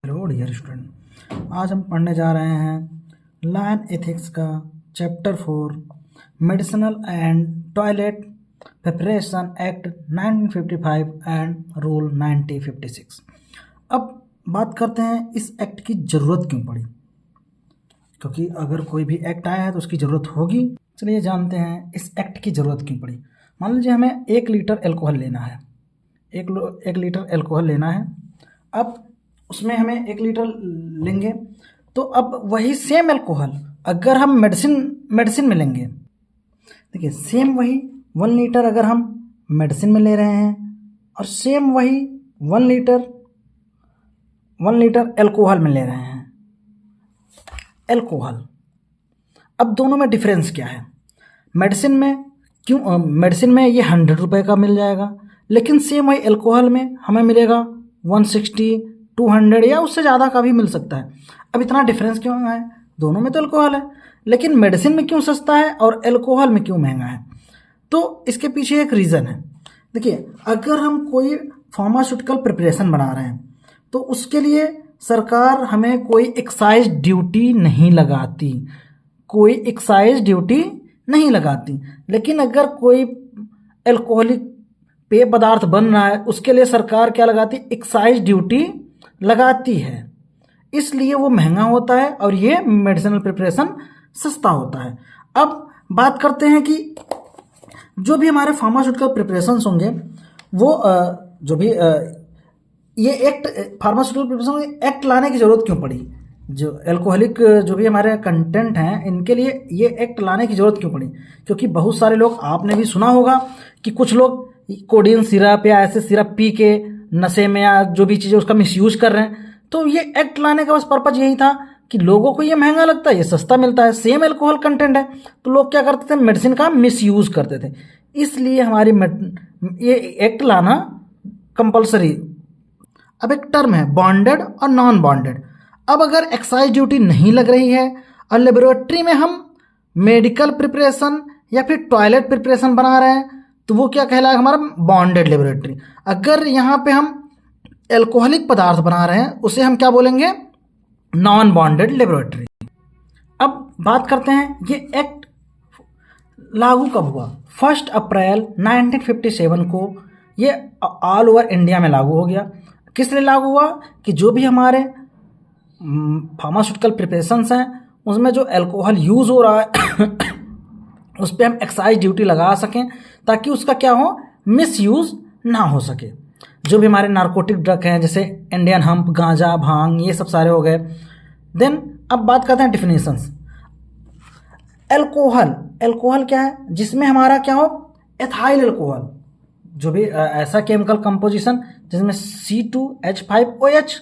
Hello dear student, आज हम पढ़ने जा रहे हैं लायन एथिक्स का chapter 4 medicinal and toilet preparation act 1955 and rule 1956। अब बात करते हैं इस एक्ट की ज़रूरत क्यों पड़ी, क्योंकि अगर कोई भी एक्ट आया है तो उसकी ज़रूरत होगी। चलिए जानते हैं इस एक्ट की ज़रूरत क्यों पड़ी। मान लीजिए हमें 1 लीटर एल्कोहल लेना है, एक लीटर एल्कोहल लेना है। अब उसमें हमें 1 लीटर लेंगे तो अब वही सेम एल्कोहल अगर हम मेडिसिन में लेंगे, देखिए सेम वही 1 लीटर अगर हम मेडिसिन में ले रहे हैं और सेम वही 1 लीटर एल्कोहल में ले रहे हैं एल्कोहल। अब दोनों में डिफरेंस क्या है? मेडिसिन में ये 100 रुपये का मिल जाएगा, लेकिन सेम वही एल्कोहल में हमें मिलेगा 160, 200 या उससे ज़्यादा का भी मिल सकता है। अब इतना डिफरेंस क्यों है? दोनों में तो अल्कोहल है, लेकिन मेडिसिन में क्यों सस्ता है और एल्कोहल में क्यों महंगा है? तो इसके पीछे एक रीज़न है। देखिए, अगर हम कोई फार्मास्यूटिकल प्रिपरेशन बना रहे हैं तो उसके लिए सरकार हमें कोई एक्साइज ड्यूटी नहीं लगाती, लेकिन अगर कोई एल्कोहलिक पेय पदार्थ बन रहा है उसके लिए सरकार क्या लगाती है? एक्साइज ड्यूटी लगाती है। इसलिए वो महंगा होता है और ये मेडिसिनल प्रिपरेशन सस्ता होता है। अब बात करते हैं कि जो भी हमारे फार्मास्यूटिकल प्रिपरेशंस होंगे वो ये एक्ट फार्मास्यूटिकल प्रिपरेशन एक्ट लाने की ज़रूरत क्यों पड़ी? जो एल्कोहलिक जो भी हमारे कंटेंट हैं इनके लिए ये एक्ट लाने की ज़रूरत क्यों पड़ी? क्योंकि बहुत सारे लोग, आपने भी सुना होगा कि कुछ लोग कोडियन सिरप या ऐसे सिरप पी के नशे में या जो भी चीज़ें उसका मिसयूज कर रहे हैं। तो ये एक्ट लाने का बस पर्पज यही था कि लोगों को ये महंगा लगता है, ये सस्ता मिलता है, सेम एल्कोहल कंटेंट है, तो लोग क्या करते थे? मेडिसिन का मिसयूज करते थे। इसलिए हमारी ये एक्ट लाना कंपलसरी। अब एक टर्म है बॉन्डेड और नॉन बॉन्डेड। अब अगर एक्साइज ड्यूटी नहीं लग रही है और लेबोरेटरी में हम मेडिकल प्रिपरेशन या फिर टॉयलेट प्रिपरेशन बना रहे हैं तो वो क्या कहलाएगा? हमारा बॉन्डेड लेबोरेटरी। अगर यहाँ पे हम एल्कोहलिक पदार्थ बना रहे हैं उसे हम क्या बोलेंगे? Non bonded laboratory. अब बात करते हैं ये एक्ट लागू कब हुआ? 1 अप्रैल 1957 को ये ऑल ओवर इंडिया में लागू हो गया। किस लिए लागू हुआ? कि जो भी हमारे फार्मास्यूटिकल प्रिपरेशंस हैं उसमें जो एल्कोहल यूज़ हो रहा है उस पर हम एक्साइज ड्यूटी लगा सकें ताकि उसका क्या हो? मिसयूज़ ना हो सके। जो भी हमारे नार्कोटिक ड्रग हैं जैसे इंडियन हम्प, गांजा, भांग, ये सब सारे हो गए। देन अब बात करते हैं डिफिनीशंस। एल्कोहल क्या है? जिसमें हमारा क्या हो? एथाइल एल्कोहल, जो भी ऐसा केमिकल कंपोजिशन जिसमें C2H5OH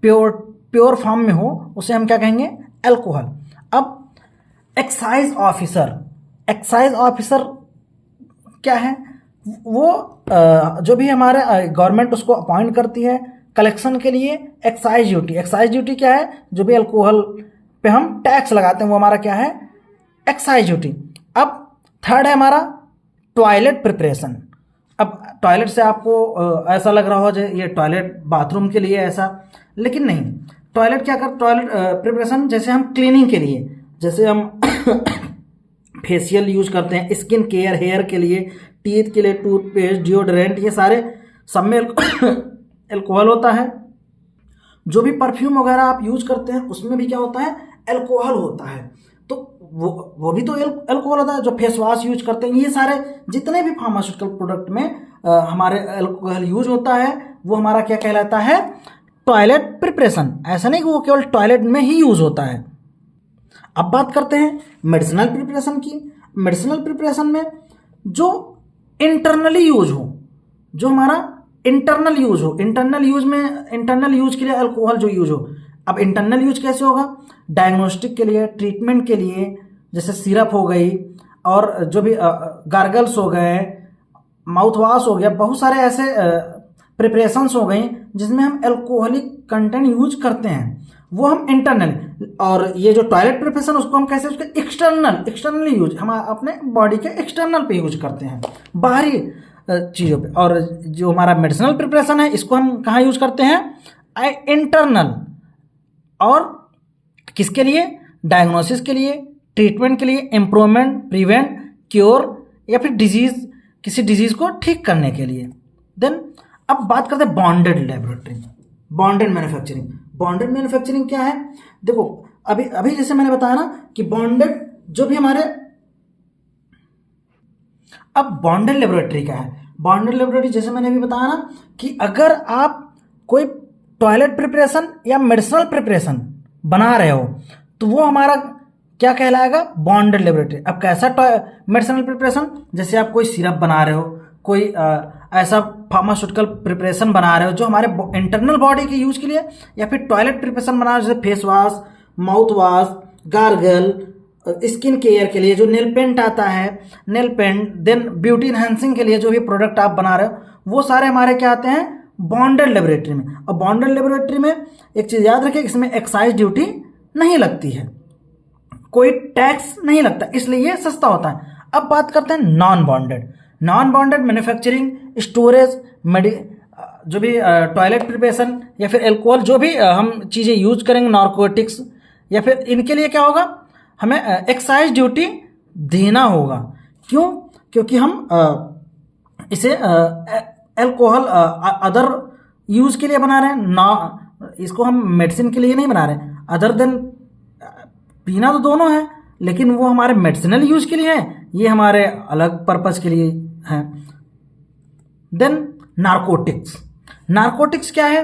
प्योर फॉर्म में हो उसे हम क्या कहेंगे? एल्कोहल। अब एक्साइज ऑफिसर क्या है? वो जो भी हमारे गवर्नमेंट उसको अपॉइंट करती है कलेक्शन के लिए एक्साइज ड्यूटी क्या है? जो भी अल्कोहल पे हम टैक्स लगाते हैं वो हमारा क्या है? Excise duty. अब थर्ड है हमारा टॉयलेट प्रिपरेशन। अब टॉयलेट से आपको ऐसा लग रहा हो जो ये टॉयलेट बाथरूम के लिए ऐसा, लेकिन नहीं। टॉयलेट प्रिपरेशन जैसे हम क्लीनिंग के लिए, जैसे हम फेशियल यूज करते हैं, स्किन केयर, हेयर के लिए, टीथ के लिए टूथपेस्ट, डिओड्रेंट, ये सारे सब में एल्कोहल होता है। जो भी परफ्यूम वगैरह आप यूज करते हैं उसमें भी क्या होता है? एल्कोहल होता है। तो वो भी तो एल्कोहल होता है। जो फेस वॉश यूज करते हैं, ये सारे जितने भी फार्मास्यूटिकल प्रोडक्ट में हमारे एल्कोहल यूज होता है वो हमारा क्या कहलाता है? Toilet preparation. ऐसा नहीं कि वो केवल टॉयलेट में ही यूज होता है। अब बात करते हैं मेडिसिनल प्रिपरेशन की। मेडिसिनल प्रिपरेशन में जो इंटरनली यूज हो, जो हमारा इंटरनल यूज के लिए अल्कोहल जो यूज हो। अब इंटरनल यूज कैसे होगा? डायग्नोस्टिक के लिए, ट्रीटमेंट के लिए, जैसे सिरप हो गई और जो भी गार्गल्स हो गए, माउथ वॉश हो गया, बहुत सारे ऐसे प्रिपरेशंस हो गई जिसमें हम एल्कोहलिक कंटेंट यूज करते हैं, वो हम इंटरनल। और ये जो टॉयलेट प्रिपरेशन उसको हम कैसे? उसके एक्सटर्नल यूज, हम अपने बॉडी के एक्सटर्नल पे यूज करते हैं, बाहरी चीज़ों पे। और जो हमारा मेडिसिनल प्रिपरेशन है इसको हम कहाँ यूज करते हैं? इंटरनल, और किसके लिए? डायग्नोसिस के लिए, ट्रीटमेंट के लिए, इम्प्रूवमेंट, प्रिवेंट, क्योर, या फिर डिजीज, किसी डिजीज को ठीक करने के लिए। देन अब बात करते हैं bonded laboratory, bonded manufacturing. Bonded manufacturing क्या है? देखो अभी अभी जैसे मैंने बताया ना कि बॉन्डेड जो भी हमारे, अब बॉन्डेड लेबोरेटरी क्या है? बॉन्डेड लेबोरेटरी जैसे मैंने अभी बताया ना कि अगर आप कोई टॉयलेट प्रिपरेशन या मेडिसिनल प्रिपरेशन बना रहे हो तो वो हमारा क्या कहलाएगा? Bonded laboratory. अब कैसा मेडिसिनल प्रिपरेशन? जैसे आप कोई सिरप बना रहे हो, कोई ऐसा फार्मास्यूटिकल प्रिपरेशन बना रहे हो जो हमारे इंटरनल बॉडी के यूज के लिए, या फिर टॉयलेट प्रिपरेशन बना रहे हो जैसे face wash, mouth wash, gargle, skin care के लिए जो नेल पेंट आता है, nail paint, then beauty enhancing के लिए जो भी प्रोडक्ट आप बना रहे हो, वो सारे हमारे क्या आते हैं? बॉन्डेड लेबोरेटरी में। और बॉन्डेड लेबोरेटरी में एक चीज़ याद रखिए, इसमें एक्साइज ड्यूटी नहीं लगती है, कोई टैक्स नहीं लगता, इसलिए ये सस्ता होता है। अब बात करते हैं non bonded. Non bonded manufacturing, storage, जो भी टॉयलेट प्रिपरेशन या फिर एल्कोहल, जो भी हम चीज़ें यूज करेंगे, नार्कोटिक्स, या फिर इनके लिए क्या होगा? हमें एक्साइज ड्यूटी देना होगा। क्यों? क्योंकि हम इसे एल्कोहल अदर यूज के लिए बना रहे हैं ना, इसको हम मेडिसिन के लिए नहीं बना रहे। अदर देन पीना तो दोनों है, लेकिन वो हमारे मेडिसिनल यूज के लिए है, ये हमारे अलग पर्पस के लिए है। Then narcotics. नार्कोटिक्स क्या है?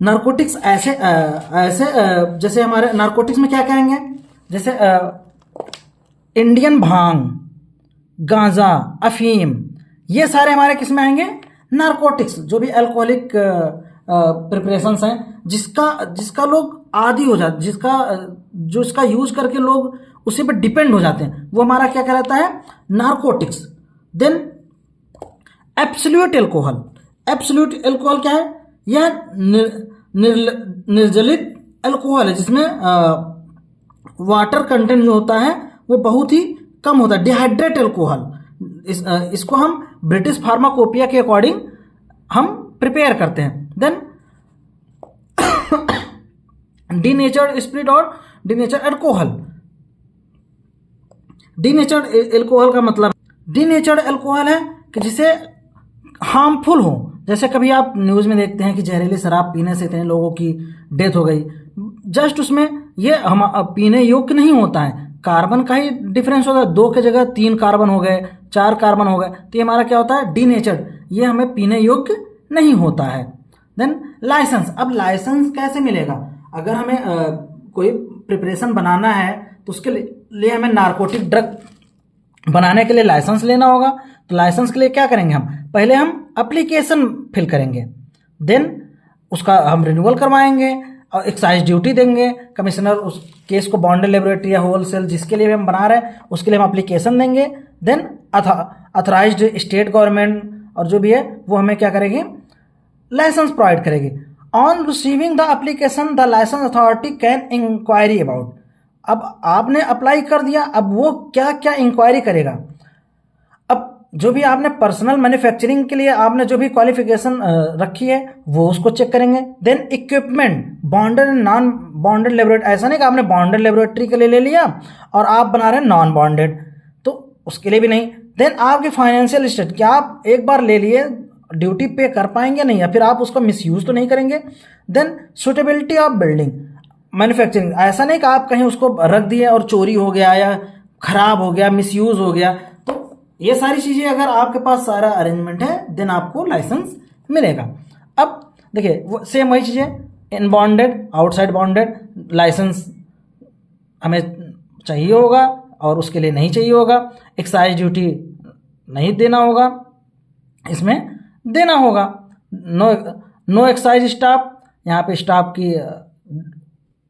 नार्कोटिक्स ऐसे जैसे हमारे नार्कोटिक्स में क्या कहेंगे? जैसे इंडियन भांग, गांजा, अफीम, ये सारे हमारे किस में आएंगे? नार्कोटिक्स। जो भी अल्कोहलिक प्रिपरेशंस हैं जिसका लोग आदी हो जाते, जो इसका यूज करके लोग उसी पर डिपेंड हो जाते हैं, वो हमारा क्या कहलाता है? Narcotics. Then absolute alcohol. Absolute alcohol क्या है? यह निर्जलित अल्कोहल है जिसमें वाटर कंटेंट जो होता है वो बहुत ही कम होता है। डिहाइड्रेट अल्कोहल, इसको हम ब्रिटिश फार्माकोपिया के अकॉर्डिंग हम प्रिपेयर करते हैं। देन डीनेचर्ड स्पिरिट और डीनेचर्ड अल्कोहल। डीनेचर्ड अल्कोहल का मतलब, डीनेचर्ड अल्कोहल है कि जिसे हार्मफुल हो। जैसे कभी आप न्यूज़ में देखते हैं कि जहरीली शराब पीने से इतने लोगों की डेथ हो गई, जस्ट उसमें ये हम पीने योग्य नहीं होता है, कार्बन का ही डिफरेंस होता है, 2 की जगह 3 कार्बन हो गए, 4 कार्बन हो गए, तो ये हमारा क्या होता है? डीनेचर्ड, ये हमें पीने योग्य नहीं होता है। Then licence. अब लाइसेंस कैसे मिलेगा? अगर हमें कोई प्रिपरेशन बनाना है तो उसके लिए हमें नार्कोटिक ड्रग बनाने के लिए लाइसेंस लेना होगा। तो लाइसेंस के लिए क्या करेंगे? हम पहले हम एप्लीकेशन फिल करेंगे, देन उसका हम रिन्यूअल करवाएंगे और एक्साइज ड्यूटी देंगे। कमिश्नर उस केस को बॉन्डेड लेबोरेटरी या होलसेल जिसके लिए हम बना रहे हैं उसके लिए हम एप्लीकेशन देंगे। देन अथॉराइज्ड स्टेट गवर्नमेंट और जो भी है वो हमें क्या करेगी? लाइसेंस प्रोवाइड करेगी। On receiving the application the licence authority can inquiry about. अब आपने अप्लाई कर दिया, अब वो क्या क्या इंक्वायरी करेगा? अब जो भी आपने पर्सनल मैन्युफैक्चरिंग के लिए आपने जो भी क्वालिफिकेशन रखी है वो उसको चेक करेंगे। Then equipment, bonded and non bonded laboratory. ऐसा नहीं कि आपने बॉन्डेड लेबोरेटरी के लिए ले लिया और आप बना रहे हैं नॉन बॉन्डेड, तो उसके लिए भी नहीं। देन आपकी फाइनेंशियल स्टेट, क्या आप एक बार ले लिए ड्यूटी पे कर पाएंगे नहीं, या फिर आप उसका मिसयूज तो नहीं करेंगे। Then suitability of building manufacturing, ऐसा नहीं कि आप कहीं उसको रख दिए और चोरी हो गया या खराब हो गया, मिसयूज हो गया, तो ये सारी चीज़ें अगर आपके पास सारा अरेंजमेंट है देन आपको लाइसेंस मिलेगा। अब देखिए सेम वही चीज़ें, इन बॉन्डेड, आउटसाइड बॉन्डेड, लाइसेंस हमें चाहिए होगा और उसके लिए नहीं चाहिए होगा। एक्साइज ड्यूटी नहीं देना होगा, इसमें देना होगा। नो एक्साइज स्टाफ, यहाँ पे स्टाफ की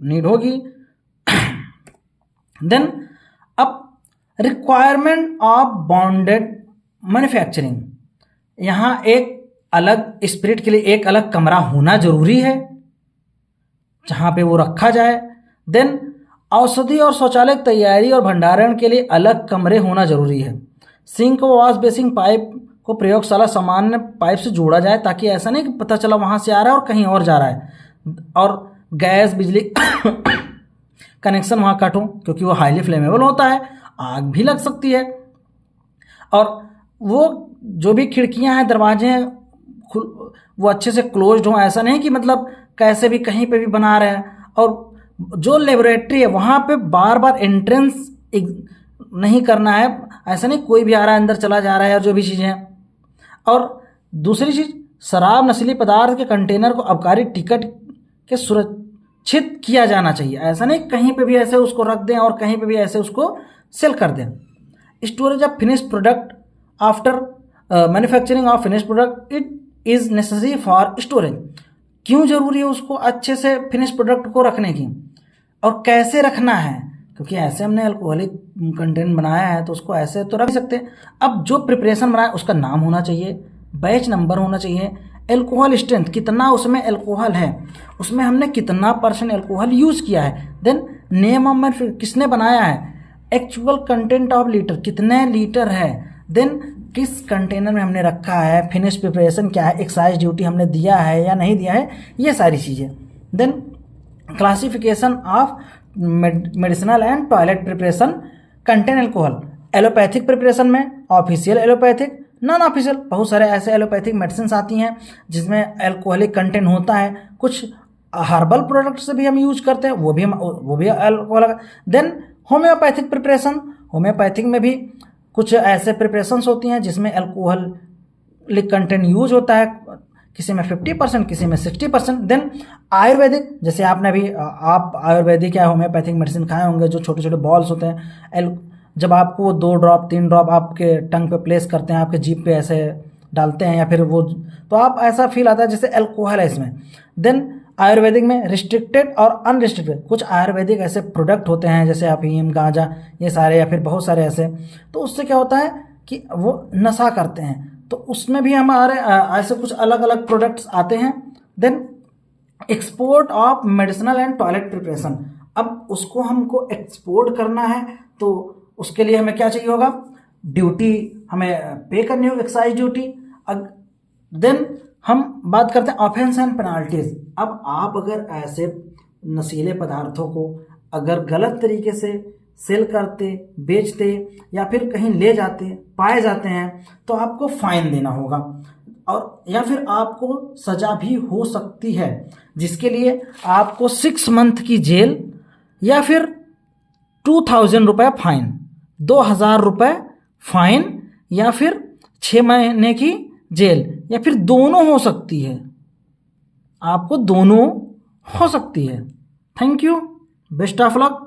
नीड होगी। देन अब रिक्वायरमेंट ऑफ बॉन्डेड मैन्युफैक्चरिंग, यहाँ एक अलग स्पिरिट के लिए एक अलग कमरा होना जरूरी है जहाँ पे वो रखा जाए। देन औषधि और शौचालय तैयारी और भंडारण के लिए अलग कमरे होना जरूरी है। सिंक व वॉश बेसिन पाइप को प्रयोगशाला सामान्य पाइप से जोड़ा जाए, ताकि ऐसा नहीं कि पता चला वहाँ से आ रहा है और कहीं और जा रहा है, और गैस बिजली कनेक्शन वहाँ कट हो, क्योंकि वो हाईली फ्लेमेबल होता है, आग भी लग सकती है। और वो जो भी खिड़कियाँ हैं, दरवाजे हैं, वो अच्छे से क्लोज्ड हों, ऐसा नहीं कि मतलब कैसे भी कहीं पे भी बना रहे हैं। और जो लेबोरेटरी है वहाँ पे बार बार एंट्रेंस नहीं करना है, ऐसा नहीं कोई भी आ रहा है अंदर चला जा रहा है, या जो भी चीज़ें हैं। और दूसरी चीज़, शराब नशीली पदार्थ के कंटेनर को आबकारी टिकट के सुरक्षित किया जाना चाहिए, ऐसा नहीं कहीं पे भी ऐसे उसको रख दें और कहीं पे भी ऐसे उसको सेल कर दें। Storage of finish product after manufacturing of finish product, it is necessary for storage. क्यों ज़रूरी है उसको अच्छे से फिनिश प्रोडक्ट को रखने की, और कैसे रखना है, क्योंकि ऐसे हमने अल्कोहलिक कंटेंट बनाया है तो उसको ऐसे तो रख सकते हैं। अब जो प्रिपरेशन बनाया उसका नाम होना चाहिए, बैच नंबर होना चाहिए, एल्कोहल स्ट्रेंथ कितना उसमें एल्कोहल है, उसमें हमने कितना % एल्कोहल यूज़ किया है, देन नेम ऑफ मैन्युफैक्चरर किसने बनाया है, एक्चुअल कंटेंट ऑफ लीटर कितने लीटर है, देन किस कंटेनर में हमने रखा है, फिनिश प्रिपरेशन क्या है, एक्साइज ड्यूटी हमने दिया है या नहीं दिया है, ये सारी चीज़ें। Then classification of medicinal and toilet preparation contain alcohol, allopathic preparation में ऑफिशियल एलोपैथिक, नॉन ऑफिशियल, बहुत सारे ऐसे एलोपैथिक मेडिसिन आती हैं जिसमें एल्कोहलिक कंटेंट होता है। कुछ हर्बल प्रोडक्ट से भी हम यूज करते हैं, वो भी alcohol. Then homeopathic preparation, homeopathic में भी कुछ ऐसे प्रिपरेशंस होती हैं जिसमें एल्कोहलिक कंटेंट यूज होता है, किसी में 50%, किसी में 60%। देन आयुर्वेदिक, जैसे आपने अभी आप आयुर्वेदिक या होम्योपैथिक मेडिसिन खाए होंगे, जो छोटे छोटे बॉल्स होते हैं, जब आपको वो 2 ड्रॉप 3 ड्रॉप आपके टंग पे प्लेस करते हैं, आपके जीभ पे ऐसे डालते हैं, या फिर वो, तो आप ऐसा फील आता है जैसे एल्कोहल है इसमें। देन आयुर्वेदिक में रिस्ट्रिक्टेड और अनरिस्ट्रिक्टेड, कुछ आयुर्वेदिक ऐसे प्रोडक्ट होते हैं जैसे अफीम, गांजा, ये सारे, या फिर बहुत सारे ऐसे, तो उससे क्या होता है कि वो नशा करते हैं, तो उसमें भी हमारे ऐसे कुछ अलग अलग प्रोडक्ट्स आते हैं। Then export of medicinal and toilet preparation, अब उसको हमको एक्सपोर्ट करना है तो उसके लिए हमें क्या चाहिए होगा, ड्यूटी हमें पे करनी होगी, एक्साइज ड्यूटी। देन हम बात करते हैं ऑफेंस एंड पेनाल्टीज। अब आप अगर ऐसे नशीले पदार्थों को अगर गलत तरीके से सेल करते, बेचते या फिर कहीं ले जाते पाए जाते हैं तो आपको फाइन देना होगा, और या फिर आपको सजा भी हो सकती है, जिसके लिए आपको 6 मंथ की जेल या फिर 2000 रुपये फाइन, 2000 रुपये फाइन, या फिर 6 महीने की जेल, या फिर दोनों हो सकती है, आपको दोनों हो सकती है। Thank you, best of luck.